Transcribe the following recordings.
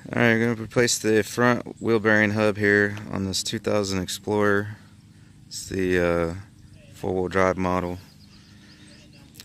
Alright, we're going to replace the front wheel bearing hub here on this 2000 Explorer. It's the four-wheel drive model.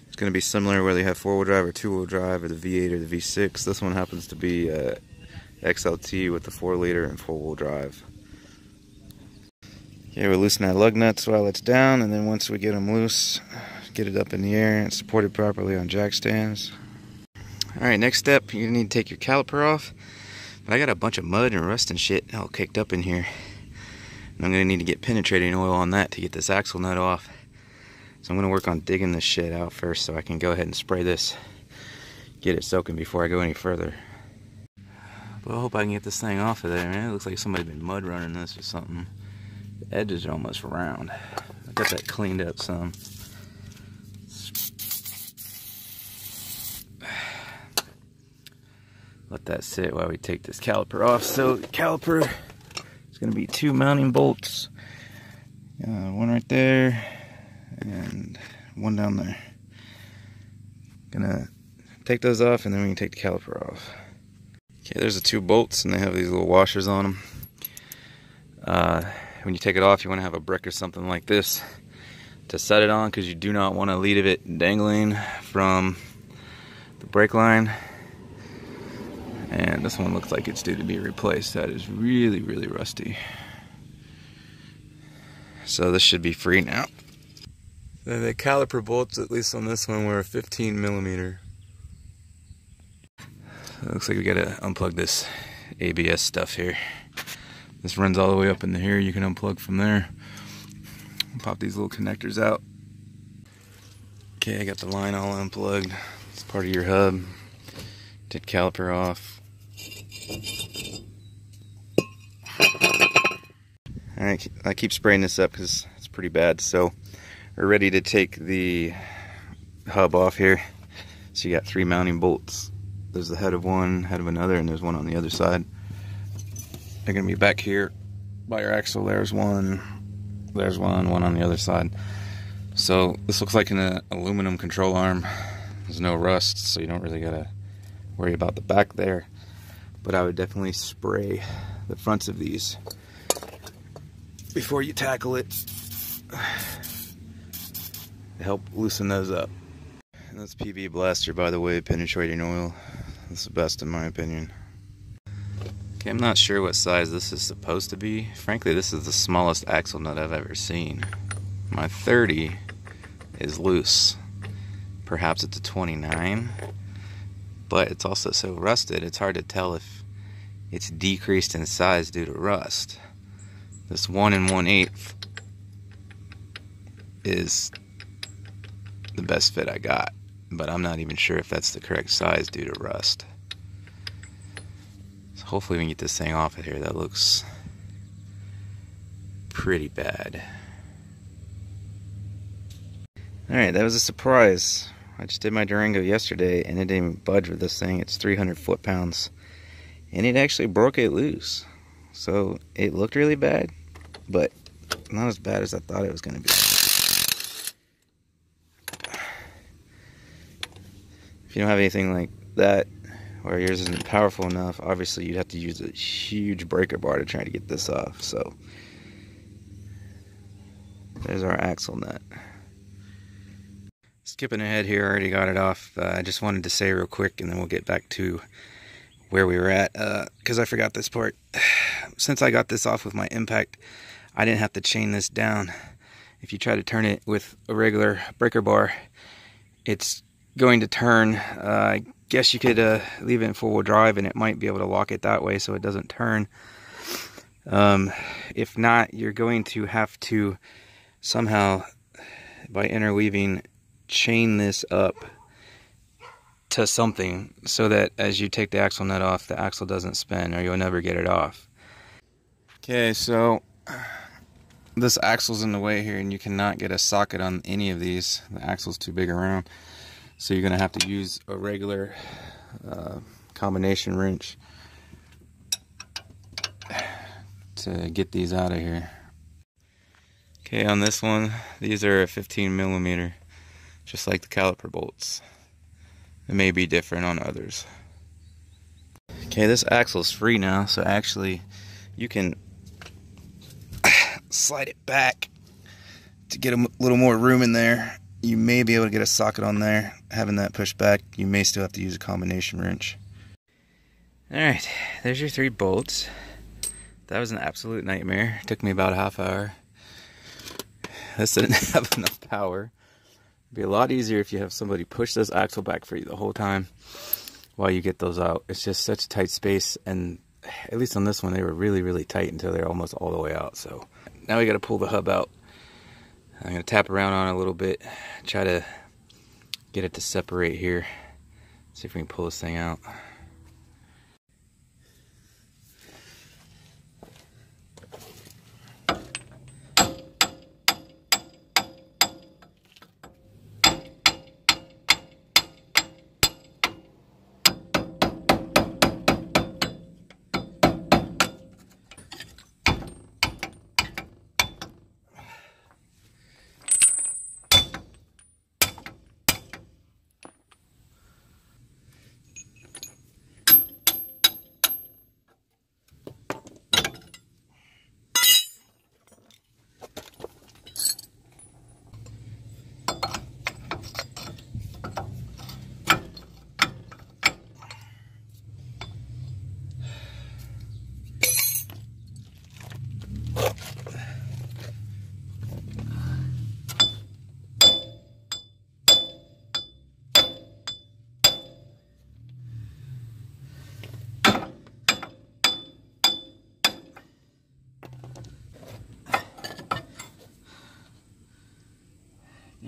It's going to be similar whether you have four-wheel drive or two-wheel drive or the V8 or the V6. This one happens to be XLT with the 4-liter and four-wheel drive. Okay, we'll loosen our lug nuts while it's down, and then once we get them loose, get it up in the air and supported properly on jack stands. Alright, next step, you're going to need to take your caliper off. But I got a bunch of mud and rust and shit all kicked up in here. And I'm going to need to get penetrating oil on that to get this axle nut off. So I'm going to work on digging this shit out first so I can go ahead and spray this. Get it soaking before I go any further. But I hope I can get this thing off of there, man. It looks like somebody's been mud running this or something. The edges are almost round. I got that cleaned up some. Let that sit while we take this caliper off. So the caliper is going to be 2 mounting bolts. One right there and one down there. Gonna take those off and then we can take the caliper off. Okay, there's the 2 bolts and they have these little washers on them. When you take it off, you want to have a brick or something like this to set it on, because you do not want to leave it dangling from the brake line. And this one looks like it's due to be replaced. That is really, really rusty. So this should be free now. The caliper bolts, at least on this one, were 15 millimeter. So it looks like we gotta unplug this ABS stuff here. This runs all the way up into here. You can unplug from there. Pop these little connectors out. Okay, I got the line all unplugged. It's part of your hub. Take caliper off. Alright, I keep spraying this up because it's pretty bad. So we're ready to take the hub off here. So you got 3 mounting bolts. There's the head of one, head of another, and there's one on the other side. They're going to be back here by your axle. There's one on the other side. So this looks like an aluminum control arm. There's no rust, so you don't really got to worry about the back there. But I would definitely spray the fronts of these before you tackle it to help loosen those up. And that's PB Blaster, by the way, penetrating oil. That's the best in my opinion. Okay, I'm not sure what size this is supposed to be. Frankly, this is the smallest axle nut I've ever seen. My 30 is loose. Perhaps it's a 29. But it's also so rusted, it's hard to tell if it's decreased in size due to rust. This 1 1/8 is the best fit I got, but I'm not even sure if that's the correct size due to rust. So hopefully we can get this thing off of here. That looks pretty bad. Alright, that was a surprise. I just did my Durango yesterday and it didn't even budge with this thing. It's 300 foot-pounds. And it actually broke it loose. So it looked really bad, but not as bad as I thought it was going to be. If you don't have anything like that, or yours isn't powerful enough, obviously you'd have to use a huge breaker bar to try to get this off. So there's our axle nut. Skipping ahead here, I already got it off. I just wanted to say real quick and then we'll get back to where we were at, because I forgot this part. Since I got this off with my impact, I didn't have to chain this down. If you try to turn it with a regular breaker bar, it's going to turn. I guess you could leave it in four-wheel drive and it might be able to lock it that way so it doesn't turn. If not, you're going to have to somehow, by interweaving, chain this up to something so that as you take the axle nut off, the axle doesn't spin or you'll never get it off. Okay, so this axle's in the way here and you cannot get a socket on any of these. The axle's too big around. So you're going to have to use a regular combination wrench to get these out of here. Okay, on this one, these are a 15 millimeter, just like the caliper bolts. It may be different on others. Okay, this axle's free now, so actually you can slide it back to get a little more room in there. You may be able to get a socket on there. Having that pushed back, you may still have to use a combination wrench. Alright, there's your 3 bolts. That was an absolute nightmare. It took me about a half hour. This didn't have enough power. It'd be a lot easier if you have somebody push this axle back for you the whole time while you get those out. It's just such a tight space, and at least on this one they were really, really tight until they're almost all the way out. So now we got to pull the hub out. I'm going to tap around on it a little bit, try to get it to separate here. See if we can pull this thing out.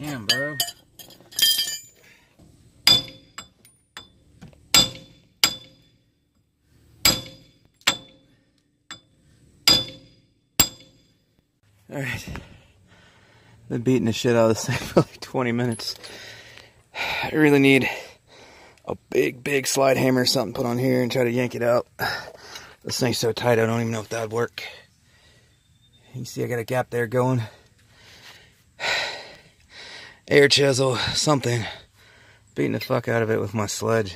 Damn, bro. Alright. Been beating the shit out of this thing for like 20 minutes. I really need a big slide hammer or something put on here and try to yank it out. This thing's so tight I don't even know if that would work. You can see I got a gap there going. Air chisel, something. Beating the fuck out of it with my sledge.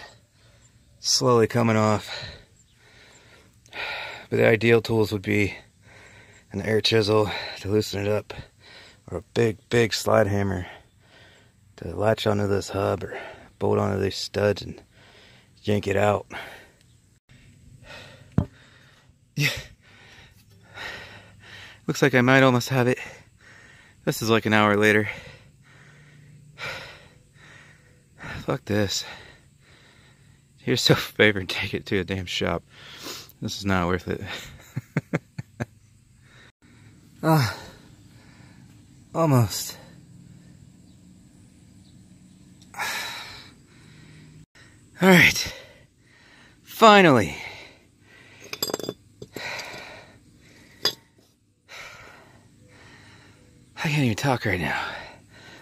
Slowly coming off. But the ideal tools would be an air chisel to loosen it up, or a big slide hammer to latch onto this hub or bolt onto these studs and yank it out. Yeah. Looks like I might almost have it. This is like an hour later. Fuck this. Here's a favor and take it to a damn shop. This is not worth it. Almost. Alright. Finally. I can't even talk right now.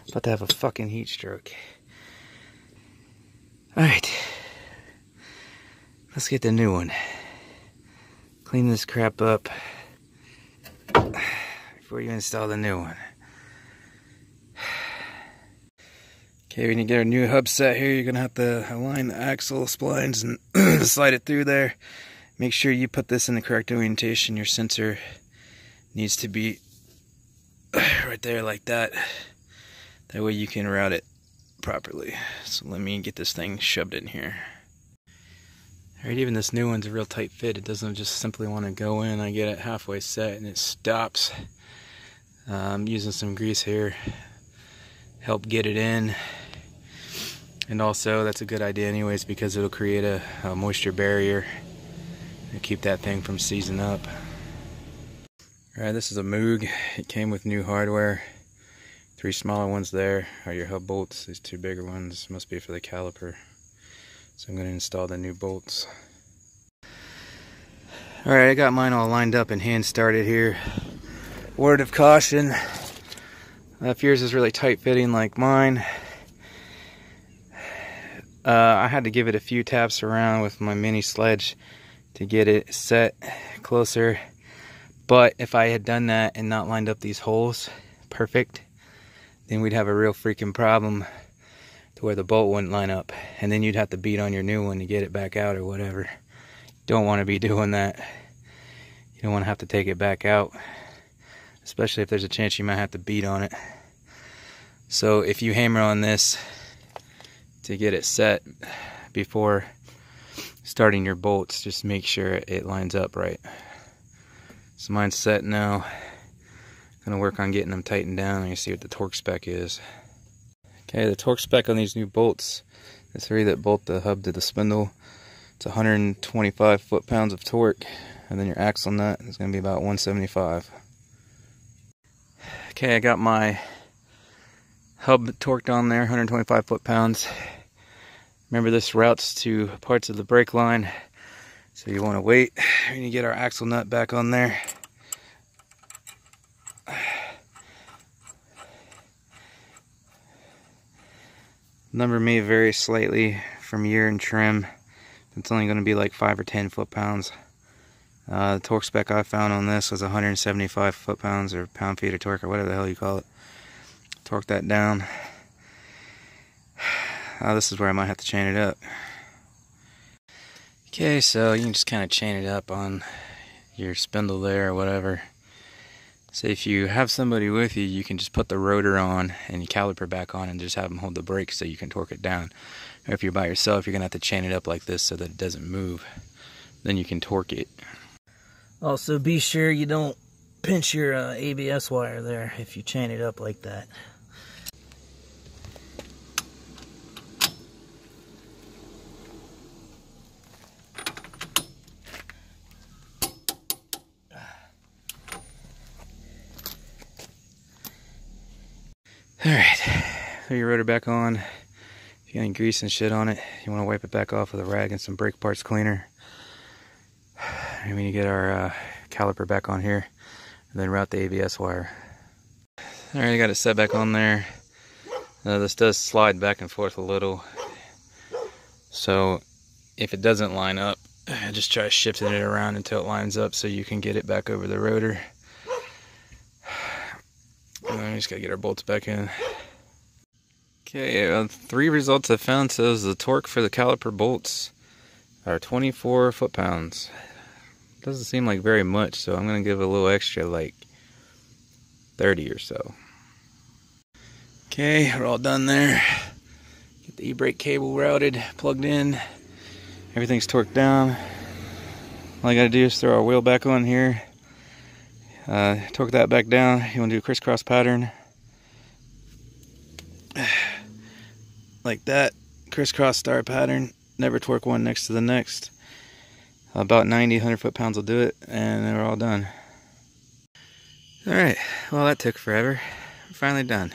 About to have a fucking heat stroke. Alright. Let's get the new one. Clean this crap up before you install the new one. Okay, when you get a new hub set here, you're going to have to align the axle splines and slide it through there. Make sure you put this in the correct orientation. Your sensor needs to be right there like that. That way you can route it properly. So let me get this thing shoved in here. Alright, even this new one's a real tight fit. It doesn't just simply want to go in. I get it halfway set and it stops. I'm using some grease here, help get it in. And also that's a good idea anyways, because it'll create a moisture barrier and keep that thing from seizing up. Alright, this is a Moog. It came with new hardware. 3 smaller ones there are your hub bolts. These 2 bigger ones must be for the caliper. So I'm going to install the new bolts. Alright, I got mine all lined up and hand started here. Word of caution, if yours is really tight fitting like mine, I had to give it a few taps around with my mini sledge to get it set closer. But if I had done that and not lined up these holes perfect, then we'd have a real freaking problem to where the bolt wouldn't line up, and then you'd have to beat on your new one to get it back out or whatever. Don't want to be doing that. You don't want to have to take it back out, especially if there's a chance you might have to beat on it. So if you hammer on this to get it set before starting your bolts, just make sure it lines up right. So mine's set now. Gonna work on getting them tightened down and you see what the torque spec is. Okay, the torque spec on these new bolts, the three that bolt the hub to the spindle, it's 125 foot-pounds of torque, and then your axle nut is gonna be about 175. Okay, I got my hub torqued on there, 125 foot-pounds. Remember, this routes to parts of the brake line, so you want to wait. We're going to get our axle nut back on there. Number may vary slightly from year and trim. It's only going to be like 5 or 10 foot-pounds. The torque spec I found on this was 175 foot-pounds or pound-feet of torque, or whatever the hell you call it. Torque that down. This is where I might have to chain it up. Okay, so you can just kind of chain it up on your spindle there or whatever. So if you have somebody with you, you can just put the rotor on and your caliper back on and just have them hold the brake so you can torque it down. Or if you're by yourself, you're going to have to chain it up like this so that it doesn't move. Then you can torque it. Also, be sure you don't pinch your ABS wire there if you chain it up like that. Alright, throw your rotor back on. If you got any grease and shit on it, you want to wipe it back off with a rag and some brake parts cleaner. And we need to get our caliper back on here and then route the ABS wire. Alright, I got it set back on there. This does slide back and forth a little. So if it doesn't line up, just try shifting it around until it lines up so you can get it back over the rotor. And then we just gotta get our bolts back in. Okay, 3 results I found says the torque for the caliper bolts are 24 foot-pounds. Doesn't seem like very much, so I'm gonna give it a little extra, like 30 or so. Okay, we're all done there. Get the e-brake cable routed, plugged in. Everything's torqued down. All I gotta do is throw our wheel back on here. Torque that back down. You want to do a crisscross pattern like that, crisscross star pattern. Never torque one next to the next. About 90-100 foot-pounds will do it, and then we're all done. Alright, well that took forever. We're finally done.